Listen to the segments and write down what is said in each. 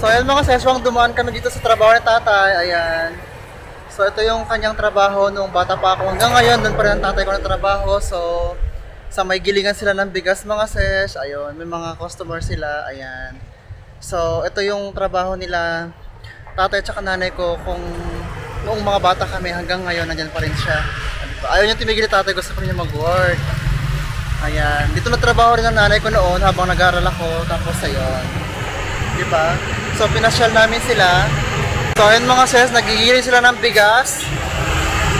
So ayan mga seswang, dumaan kami dito sa trabaho ni tatay. Ayan. So ito yung kanyang trabaho nung bata pa ako. Hanggang ngayon, doon pa rin ang tatay ko na trabaho. So sa may gilingan sila ng bigas mga ses. Ayun, may mga customer sila. Ayan. So ito yung trabaho nila tatay at nanay ko kung noong mga bata kami hanggang ngayon nandyan pa rin siya. Ayaw niya tumigil ni tatay, gusto ko niya mag-work. Ayan, dito na trabaho rin ang nanay ko noon habang nag-aaral ako. Tapos ayun, diba? So pinasyal namin sila. So ayun mga ses, nagigiling sila ng bigas.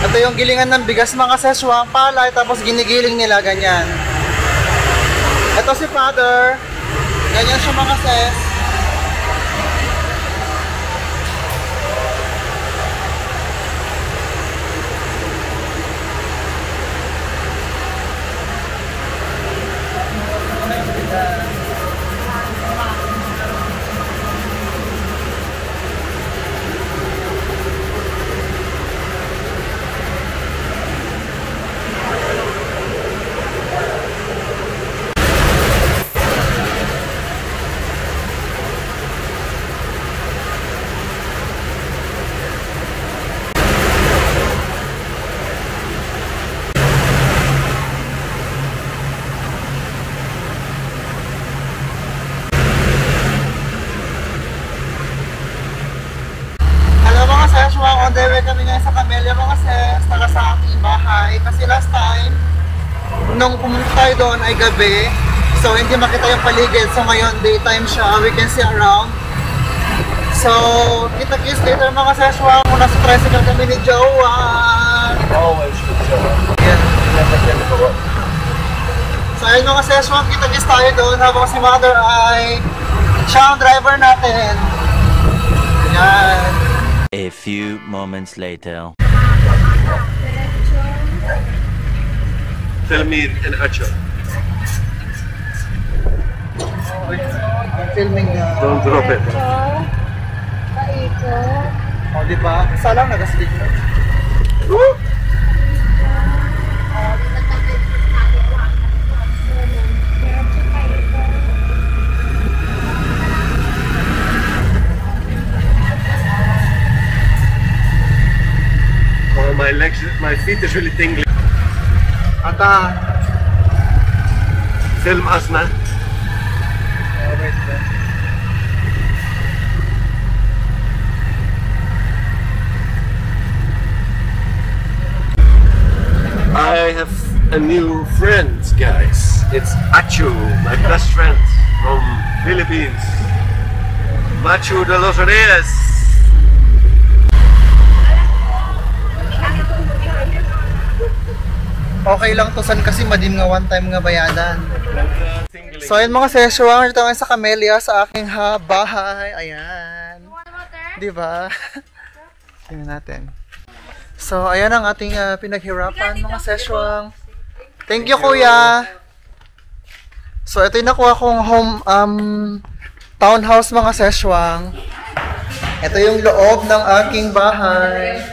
Ito yung gilingan ng bigas mga ses, huwang palay, tapos ginigiling nila, ganyan. Ito si father, ganyan siya mga ses. On the way kami ngayon sa Camellia mga ses, taga sa aking bahay. Kasi last time, nung pumunta tayo doon ay gabi. So hindi makita yung paligid. So ngayon, daytime siya. We can see around. So, kita-kits later mga ses. Muna sa tricycle kami ni Joan. Always with Joan. Yeah. Never get to work. So ayun mga ses, kita-kits tayo doon habang si mother ay siya ang driver natin. Yan. A few moments later. Tell me an acho. I'm filming the... Don't drop it. O, diba? Isa lang, nag-sleep na. Oh, my legs, my feet is really tingling. Ata. Film us na. Wait. I have a new friend, guys. It's Achu, my best friend from Philippines. Machu de los Reyes. Okay lang to san kasi madim nga one time nga bayadan. So ayun mga seswang, dito ngayon sa Camellia sa aking bahay. Ayan. Diba? Tingnan natin. So ayan ang ating pinaghirapan mga seswang. Thank you kuya. So ito yung nakuha kong home townhouse mga seswang. Ito yung loob ng aking bahay.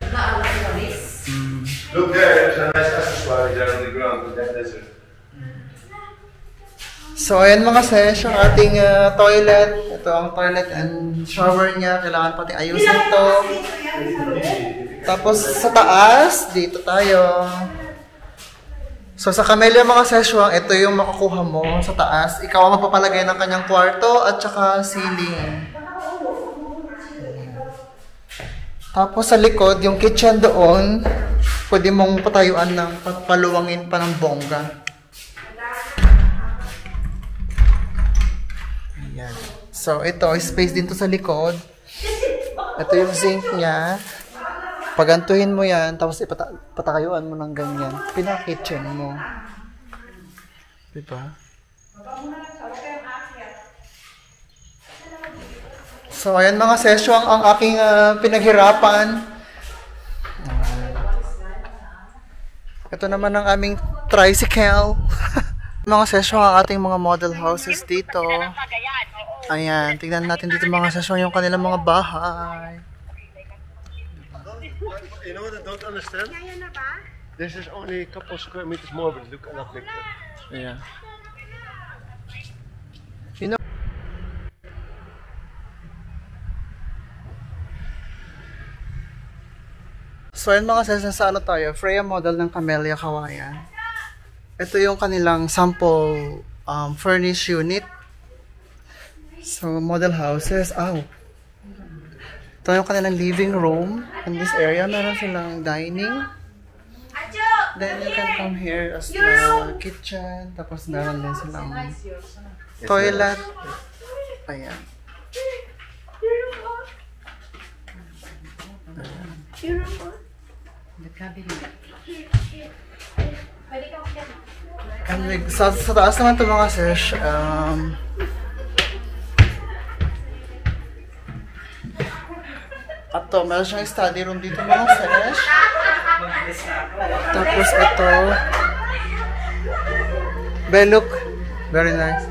Look there, there's a nice accessory there on the ground with that desert. So ayan mga sesh, ang ating toilet. Ito ang toilet and shower niya. Kailangan pati ayusin ito. Tapos sa taas, dito tayo. So sa Camellia mga seshwang, ito yung makukuha mo sa taas. Ikaw ang magpapalagay ng kanyang kwarto at saka ceiling. Tapos sa likod, yung kitchen doon, pwede mong patayuan ng paluwangin pa ng bongga. Ayan. So ito, space din to sa likod. Ito yung sink niya. Pagantuhin mo yan, tapos patakayuan mo ng ganyan. Pinaka-kitchen mo. Diba? So, ayan mga session ang aking pinaghirapan. Ito naman ang aming tricycle. Mga session ang ating mga model houses dito. Ayan, tignan natin dito mga session yung kanilang mga bahay. You know what I don't understand? This is only a couple square meters more, but look a lot bigger. Yeah. You know, So yun mga sis, nasa ano tayo, Freya model ng Camellia Kawayan. Ito yung kanilang sample furnished unit. So model houses, ito yung kanilang living room. In this area, meron silang dining. Then you can come here as the kitchen. Tapos meron din silang toilet. Ayan. And sa taas naman ito mga sis, meron siyang study room dito mga sis. Tapos ito, look, very nice.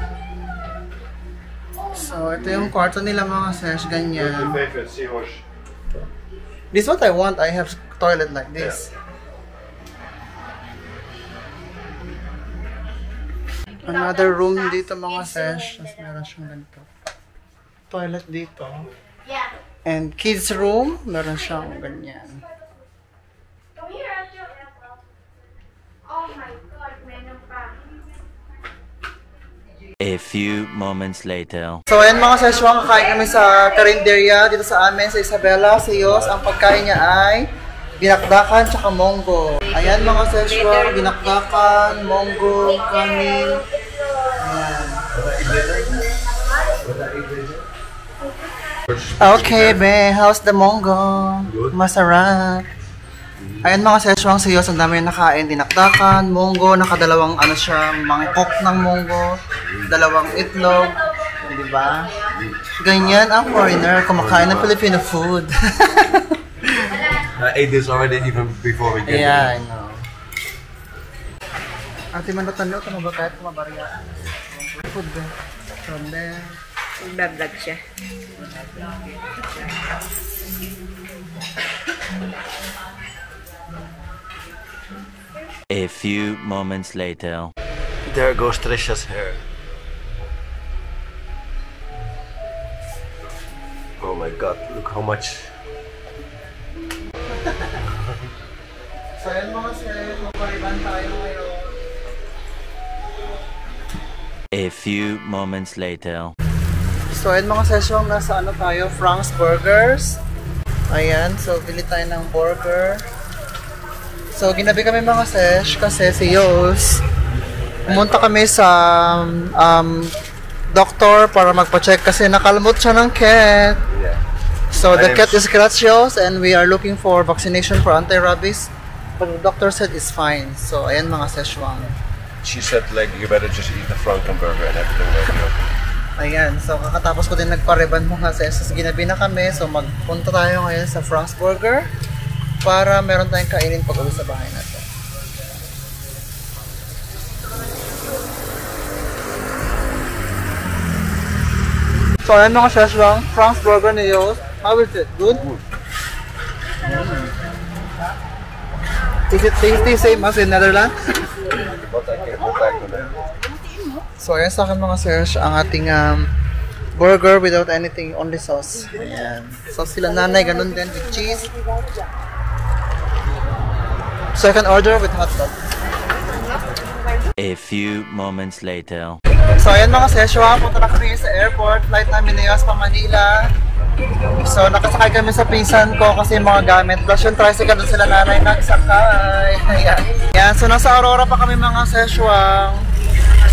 So ito yung kwarto nila mga sis, ganyan. This is what I want. I have toilet like this. Another room dito mga sis. Tapos meron siyang ganito. Toilet dito. And kids room, meron siyang ganyan. Oh my God, meron pa. A few moments later. So ayan mga seswang, kakain kami sa karinderya dito sa amin sa Isabela, sa Yos. Ang pagkain niya ay binakdakan tsaka monggo. Ayan mga seswang, binakdakan, monggo, kanin. Ayan. Okay, be, how's the monggo? Masarap. Ayan mga seswang sa Yos, ang dami yung nakain, dinakdakan, monggo, nakadalawang ano siya, mangkok ng monggo, dalawang itlog, di ba? Ganyan ang foreigner, kumakain ng Filipino food. I ate this already even before we came. Yeah, I know. Ate man natanong kung ba kahit kumabariya. Food ba? From there. Nag-vlog siya. A few moments later. There goes Trisha's hair. Oh my God! Look how much. So ayan mga sir, magpariban tayo ngayon. A few moments later. So ayan mga session, nasa ano tayo, Frank's Burgers. Ayan, so bili tayo ng burger. So ginabi kami mga sesh kasi si Yos. Pumunta kami sa doctor para magpa-check kasi nakalmot siya ng cat. Yeah. So the cat is scratches and we are looking for vaccination for anti-rabies. But the doctor said it's fine. So ayan mga session. She said like you better just eat the Frankenburger and everything will be okay. Ayan, so kakatapos ko din nagpa-reban mga sis. Ginabi na kami, so magpunta tayo ngayon sa Frank's Burger para meron tayong kainin pag uwi sa bahay natin. So ayan mga sis lang, Frank's Burger ni Yos. How is it? Good? Is it tasty same as in Netherlands? But I can go back to that. So ayan sa akin mga sis, ang ating burger without anything, only sauce. Ayan. So sila nanay, ganun din with cheese. So I can order with hot dog. A few moments later. So ayan mga sis, punta na kami sa airport. Flight namin ni Yos pa Manila. So nakasakay kami sa pinsan ko kasi mga gamit. Plus yung tricycle doon sila nanay nagsakay. Ayan. Ayan. So nasa Aurora pa kami mga sis.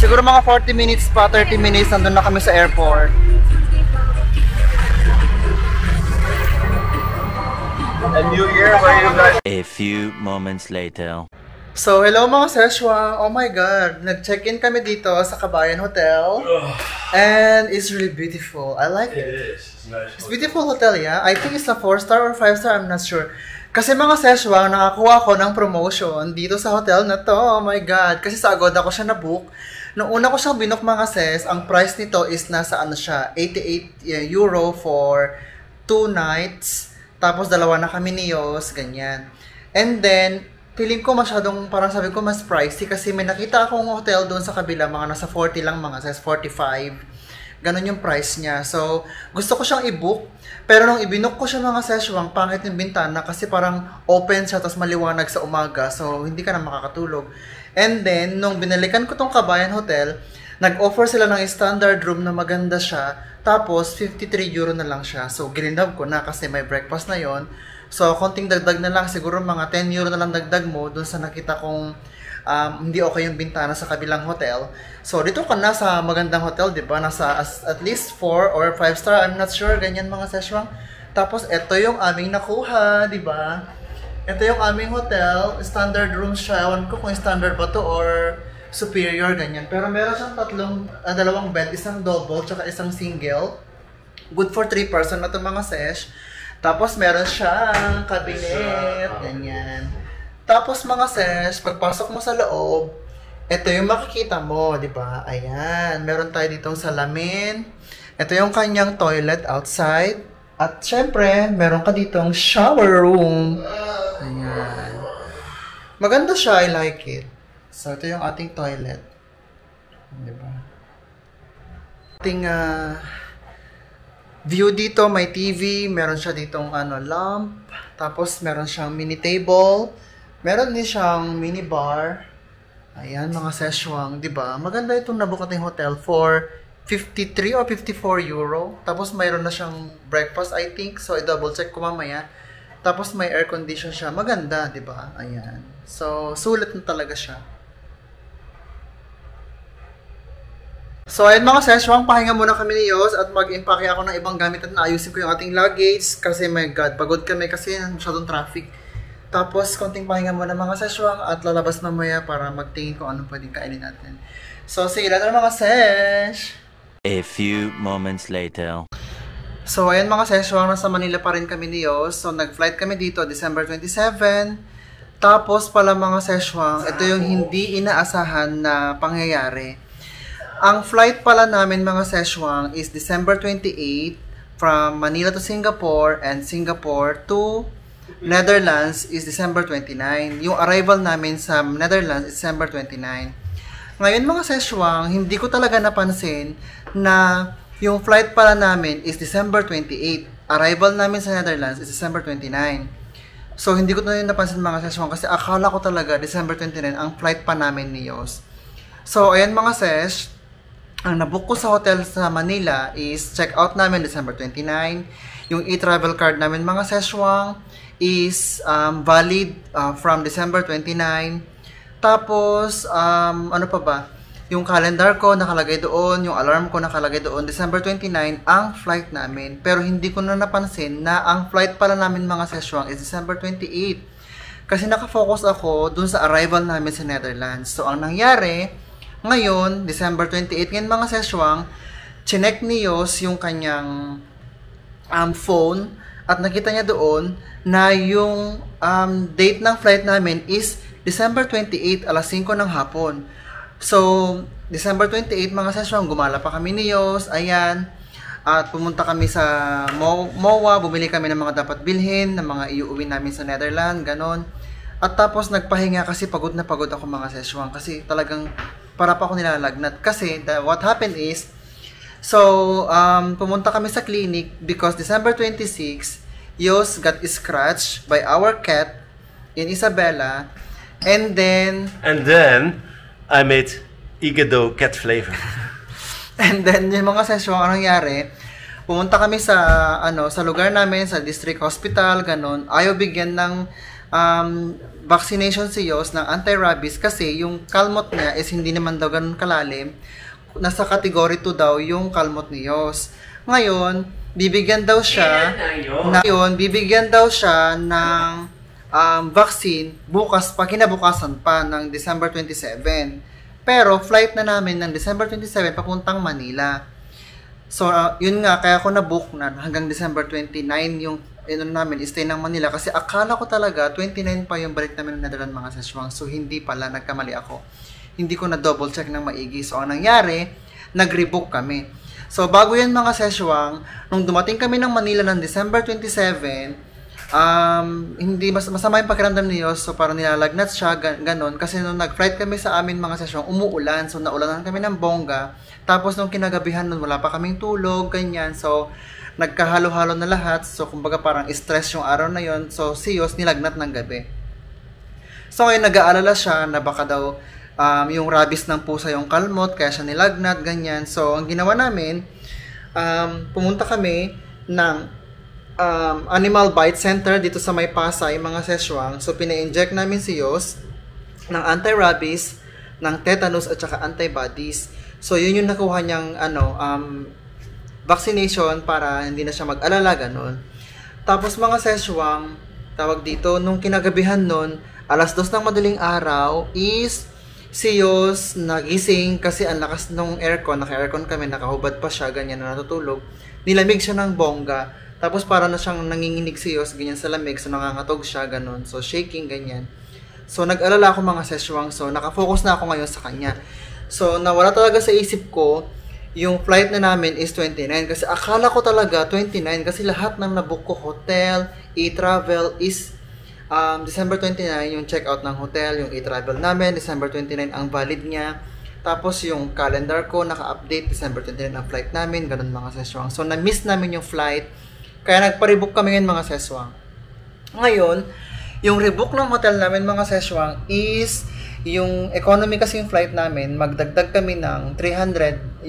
Siguro mga 40 minutes pa, 30 minutes, nandun na kami sa airport. And New Year, where you guys? A few moments later. So, hello mga seswa. Oh my God. Nag-check-in kami dito sa Kabayan Hotel. And it's really beautiful. I like it. It is. It's nice. It's beautiful hotel, yeah. I think it's a 4-star or 5-star. I'm not sure. Kasi mga seswa, nakakuha ko ng promotion dito sa hotel na to. Oh my God. Kasi sa Agoda ko siya na-book. Nung una ko siyang binook mga ses, ang price nito is nasa ano siya, 88 euro for 2 nights. Tapos dalawa na kami ni Yos, ganyan. And then, feeling ko masyadong, parang sabi ko mas pricey kasi may nakita akong hotel doon sa kabila, mga nasa 40 lang mga ses, 45. Ganon yung price niya. So, gusto ko siyang i-book. Pero nung ibinook ko siya mga seswang, pangit yung bintana kasi parang open siya tapos maliwanag sa umaga. So, hindi ka na makakatulog. And then, nung binalikan ko tong Kabayan Hotel, nag-offer sila ng standard room na maganda siya. Tapos, 53 euro na lang siya. So, gilinab ko na kasi may breakfast na yon. So, konting dagdag na lang. Siguro mga 10 euro na lang dagdag mo dun sa nakita kong hindi okay yung bintana sa kabilang hotel. So, dito ka na sa magandang hotel, di ba? Nasa at least 4 or 5 star. I'm not sure. Ganyan mga seswang. Tapos, ito yung aming nakuha, di ba? Ito yung aming hotel. Standard room siya. Ewan ko kung standard ba to or superior, ganyan. Pero meron siyang dalawang bed. Isang double, tsaka isang single. Good for 3 person na ito mga sesh. Tapos, meron siyang cabinet. Ganyan. Tapos mga sis, pagpasok mo sa loob, ito yung makikita mo, di ba? Ayan, meron tayo ditong salamin. Ito yung kanyang toilet outside. At syempre, meron ka ditong shower room. Ayan. Maganda siya, I like it. So, ito yung ating toilet. Di ba? Ating view dito, may TV. Meron siya ditong lamp. Tapos, meron siyang mini table. Meron din siyang minibar. Ayan, mga seswang, di ba? Maganda itong nabook nating hotel for 53 or 54 euro. Tapos, mayroon na siyang breakfast, I think. So, i-double check ko mamaya. Tapos, may air condition siya. Maganda, di ba? Ayan. So, sulit na talaga siya. So, ayun mga seswang, pahinga muna kami ni Yos at mag-impake ako ng ibang gamit at naayusin ko yung ating luggage. Kasi, my God, pagod kami kasi masyadong traffic. Tapos, konting pahinga muna mga seswang at lalabas mamaya para magtingin kung anong pwedeng kainin natin. So, sige lang mga sesh! A few moments later. So, ayan mga seswang, nasa Manila pa rin kami ni Yos. So, nag-flight kami dito December 27. Tapos pala mga seswang, ito yung hindi inaasahan na pangyayari. Ang flight pala namin mga seswang is December 28 from Manila to Singapore and Singapore to Netherlands is December 29. Yung arrival namin sa Netherlands is December 29. Ngayon mga seswang, hindi ko talaga napansin na yung flight pala namin is December 28. Arrival namin sa Netherlands is December 29. So hindi ko na napansin mga seswang kasi akala ko talaga December 29 ang flight pa namin ni Yos. So ayan mga sesh, ang nabook ko sa hotel sa Manila is check out namin December 29. Yung e-travel card namin mga seswang is valid from December 29. Tapos, ano pa ba? Yung calendar ko nakalagay doon, yung alarm ko nakalagay doon, December 29 ang flight namin. Pero hindi ko na napansin na ang flight pala namin mga seswang is December 28. Kasi nakafocus ako dun sa arrival namin sa Netherlands. So, ang nangyari, ngayon, December 28, ngayon mga seswang, chinek ni Yos yung kanyang phone at nakita niya doon na yung date ng flight namin is December 28, alas 5 ng hapon. So, December 28, mga seswang, gumala pa kami ni Yos, ayan, at pumunta kami sa MOA, bumili kami ng mga dapat bilhin, ng mga iuwi namin sa Netherlands, ganon. At tapos nagpahinga kasi pagod na pagod ako mga seswang, kasi talagang para pa ako nilalagnat. Kasi what happened is, so, pumunta kami sa clinic because December 26, Yos got scratched by our cat in Isabela. And then I made Igado cat flavor. And then yung mga session ang nangyari, pumunta kami sa sa lugar namin sa district hospital, ganon. Ayaw bigyan ng vaccination si Yos ng anti-rabies kasi yung kalmot niya is hindi naman daw ganun kalalim. Nasa category 2 daw yung kalmot ni Yos. Ngayon, bibigyan daw siya ng vaccine bukas pa, kinabukasan pa ng December 27. Pero flight na namin ng December 27 papuntang Manila. So yun nga, kaya ako na-book na hanggang December 29 yung namin stay ng Manila kasi akala ko talaga 29 pa yung balik namin ng Netherlands mga seswang. So hindi pala, nagkamali ako. Hindi ko na double check ng maigi. So ang nangyari, nag-rebook kami. So bago yan mga seswang, nung dumating kami ng Manila ng December 27, hindi masama yung pakiramdam ni Yos, so parang nilalagnat siya, ganon. Kasi nung nag-flight kami sa amin mga sesyon, umuulan, so naulanan kami ng bongga. Tapos nung kinagabihan nun, wala pa kaming tulog, ganyan. So, nagkahalo-halo na lahat. So, kumbaga parang stress yung araw na yon. So, si Yos nilagnat ng gabi. So, ngayon nag-aalala siya na baka daw yung rabies ng pusa yung kalmot, kaya siya nilagnat, ganyan. So, ang ginawa namin, pumunta kami ng Animal Bite Center dito sa May Pasay, mga seswang. So, pina-inject namin si Yos ng anti-rabies, ng tetanus at saka antibodies. So, yun yung nakuha niyang vaccination para hindi na siya mag-alala, ganun. Tapos, mga seswang, tawag dito, nung kinagabihan nun, 2:00 ng madaling araw is si Yos nagising kasi ang lakas nung aircon, naka-aircon kami, nakahubad pa siya, ganyan na natutulog. Nilamig siya ng bongga. Tapos para na siyang nanginginig si Yos, ganyan sa lamig, so nangangatog siya, ganun. So shaking, ganyan. So nag-alala ako mga seswang, so nakafocus na ako ngayon sa kanya. So nawala talaga sa isip ko, yung flight na namin is 29. Kasi akala ko talaga 29 kasi lahat ng nabook ko, hotel, e-travel is December 29 yung check-out ng hotel, yung e-travel namin, December 29 ang valid niya. Tapos yung calendar ko, naka-update, December 29 ang flight namin, ganun mga seswang. So na-miss namin yung flight. Kaya nagpa-rebook kami ngayon mga seswang. Ngayon, yung rebook ng hotel namin mga seswang is yung economy kasi yung flight namin, magdagdag kami ng $300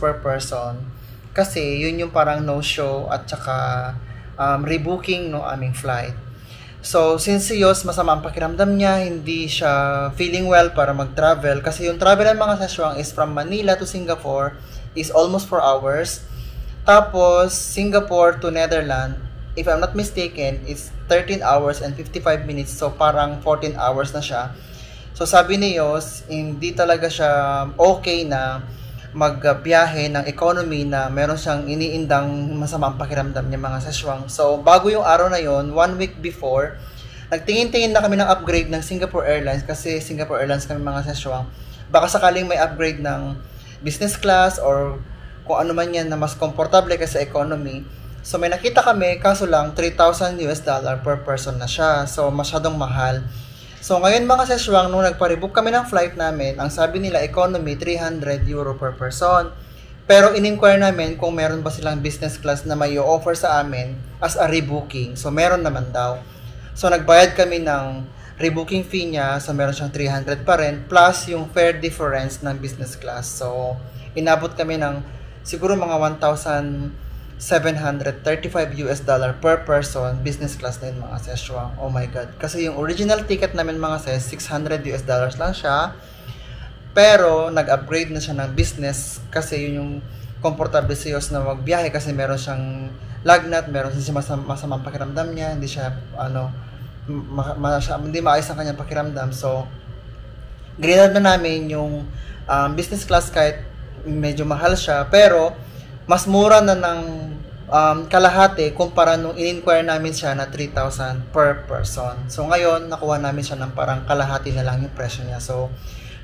per person. Kasi yun yung parang no-show at saka rebooking no aming flight. So, since si Yos masama ang pakiramdam niya, hindi siya feeling well para mag-travel. Kasi yung travel ng mga seswang is from Manila to Singapore is almost 4 hours. Tapos, Singapore to Netherlands, if I'm not mistaken, is 13 hours and 55 minutes. So, parang 14 hours na siya. So, sabi ni Yos, hindi talaga siya okay na magbiyahe ng economy na meron siyang iniindang masamang pakiramdam niya mga seswang. So, bago yung araw na yon, 1 week before, nagtingin-tingin na kami ng upgrade ng Singapore Airlines kasi Singapore Airlines kami mga seswang. Baka sakaling may upgrade ng business class or kung ano man yan na mas komportable kasi economy. So may nakita kami, kaso lang $3,000 per person na siya. So masyadong mahal. So ngayon mga seswang, nung nagpa-rebook kami ng flight namin, ang sabi nila economy €300 per person. Pero in-inquire namin kung meron ba silang business class na may offer sa amin as a rebooking. So meron naman daw. So nagbayad kami ng rebooking fee niya, so meron siyang $300 pa rin, plus yung fare difference ng business class. So inabot kami ng siguro mga $1,735 per person, business class na yun mga seswang. Oh my god. Kasi yung original ticket namin mga ses, $600 lang siya. Pero nag-upgrade na siya ng business kasi yun yung comfortable si Yos na magbiyahe kasi meron siyang lagnat, meron siyang masamang pakiramdam niya, hindi siya hindi maayos ang kanyang pakiramdam. So grinad na namin yung business class kahit medyo mahal siya, pero mas mura na ng kalahati kumpara nung in-inquire namin siya na 3,000 per person. So ngayon, nakuha namin siya ng parang kalahati na lang yung presyo niya. So,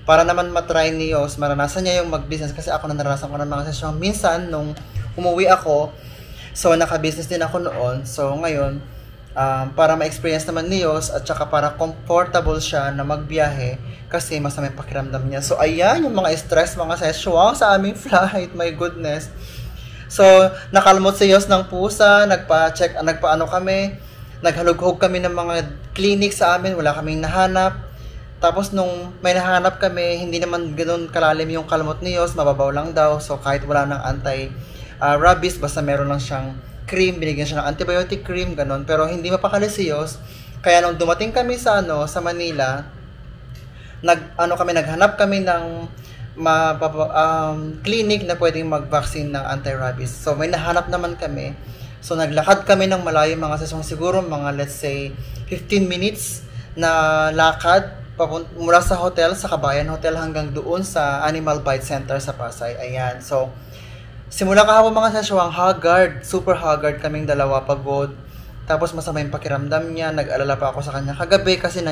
para naman matry ni Yos, maranasan niya yung mag-business kasi ako na naranasan ko ng mga sesyon. Minsan, nung umuwi ako, so naka-business din ako noon. So ngayon, para ma-experience naman ni Yos at saka para comfortable siya na magbiyahe kasi masama yung pakiramdam niya. So ayan yung mga stress, mga seswang sa aming flight, my goodness. So nakalmot si Yos ng pusa, nagpaano kami, naghalughog kami ng mga clinic sa amin, wala kaming nahanap. Tapos nung may nahanap kami, hindi naman ganoon kalalim yung kalmot ni Yos, mababaw lang daw. So kahit wala ng anti-rabies, basta meron lang siyang cream, binigyan siya ng antibiotic cream, ganun. Pero hindi mapakali si Yos. Kaya nung dumating kami sa sa Manila, naghanap kami ng clinic na pwedeng mag-vaccine ng anti-rabies. So may nahanap naman kami. So naglakad kami ng malayo mga sesong, siguro mga let's say 15 minutes na lakad mula sa hotel, sa Kabayan Hotel hanggang doon sa Animal Bite Center sa Pasay. Ayan. So simula kahapon mga seswang, haggard, super haggard kaming dalawa, pagod. Tapos masama yung pakiramdam niya, nag-alala pa ako sa kanya kagabi kasi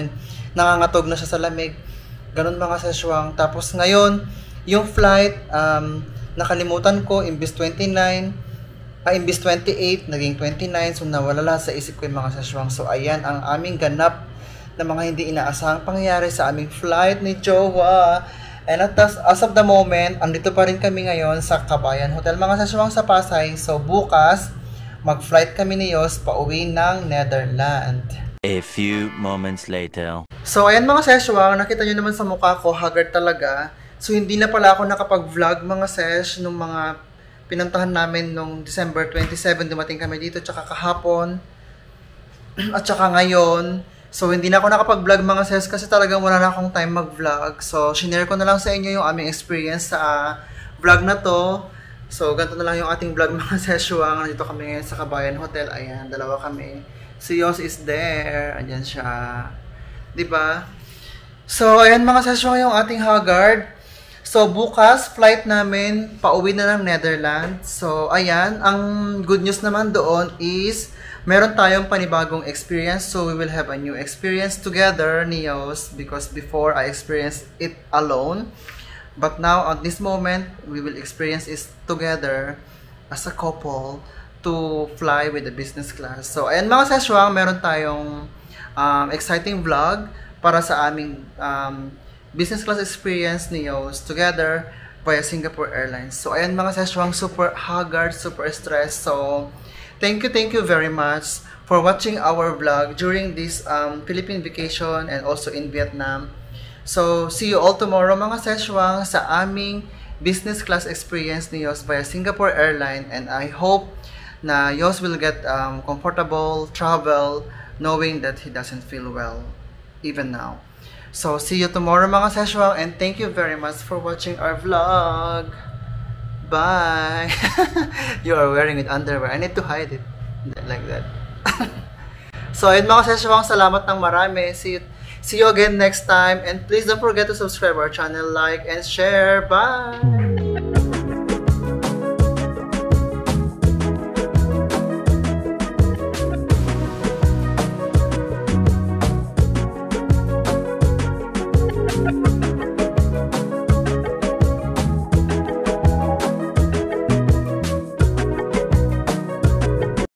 nangangatog na siya sa lamig. Ganun mga seswang. Tapos ngayon, yung flight, nakalimutan ko, imbis 29, imbis 28, naging 29. So, nawala lahat sa isip ko yung mga seswang. So, ayan ang aming ganap na mga hindi inaasahang pangyayari sa aming flight ni Jowa. And as of the moment, andito pa rin kami ngayon sa Kabayan Hotel, mga seswang sa Pasay. So, bukas, mag-flight kami ni Yos pauwi ng Netherlands. A few moments later. So, ayan mga seswang, nakita nyo naman sa mukha ko, haggard talaga. So, hindi na pala ako nakapag-vlog mga sesh nung mga pinuntahan namin nung December 27, dumating kami dito, tsaka kahapon, at tsaka ngayon. So, hindi na ako nakapag-vlog mga sesh kasi talagang wala na akong time mag-vlog. So, shinare ko na lang sa inyo yung aming experience sa vlog na to. So, ganito na lang yung ating vlog mga seswang. Nandito kami ngayon sa Kabayan Hotel. Ayan, dalawa kami. Si Yos is there. Ayan siya. Diba? So, ayan mga seswang yung ating haggard. So, bukas, flight namin, pauwi na ng Netherlands. So, ayan, ang good news naman doon is, meron tayong panibagong experience. So, we will have a new experience together ni Yos because before, I experienced it alone. But now, at this moment, we will experience it together as a couple to fly with the business class. So, ayan mga seswang, meron tayong exciting vlog para sa aming business class experience ni Yos together via Singapore Airlines. So, ayan mga seswang, super haggard, super stressed. So, thank you very much for watching our vlog during this Philippine vacation and also in Vietnam. So, see you all tomorrow mga seswang sa aming business class experience ni Yos via Singapore Airlines, and I hope na Yos will get comfortable travel knowing that he doesn't feel well even now. So, see you tomorrow mga seswang, and thank you very much for watching our vlog. Bye! You are wearing with underwear. I need to hide it like that. So, ayun mga seswang, salamat ng marami. See you again next time, and please don't forget to subscribe our channel, like, and share. Bye!